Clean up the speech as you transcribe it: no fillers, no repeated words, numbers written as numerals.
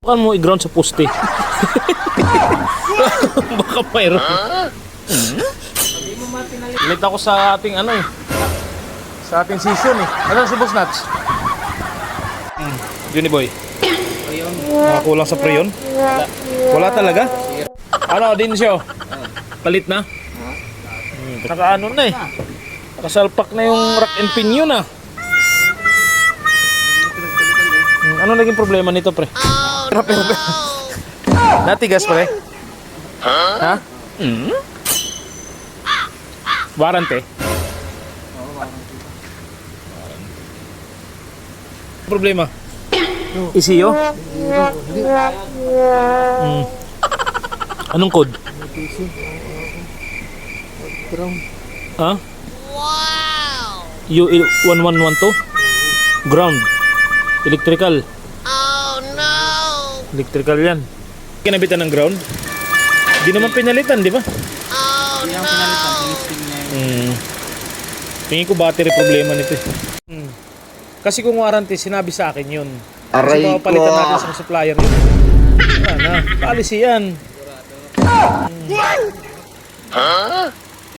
Baka mo i-ground sa poste. Baka mayroon. Late ako sa ating ano eh. Sa ating season eh. Ano si Boss Nuts? Juni Boy. Nakakulang sa preyon? Wala talaga? Ano, din siya? Palit na? Nakaano na eh. Nakasalpak na yung rack and pinion ah. Ano naging problema nito pre? Pero. Natigas pre? Ha? Warranty? Problema? ECU? Anong code? Ha? Wow! U1112? Ground? Electrical? Oh no! Electrical yan. Kinabitan ng ground? Di naman pinalitan, di ba? Oh no! Tingin ko battery problema nito eh. Kasi kung warranty, sinabi sa akin yun. Kasi papalitan natin sa supplier yun. Yan ha, policy yan.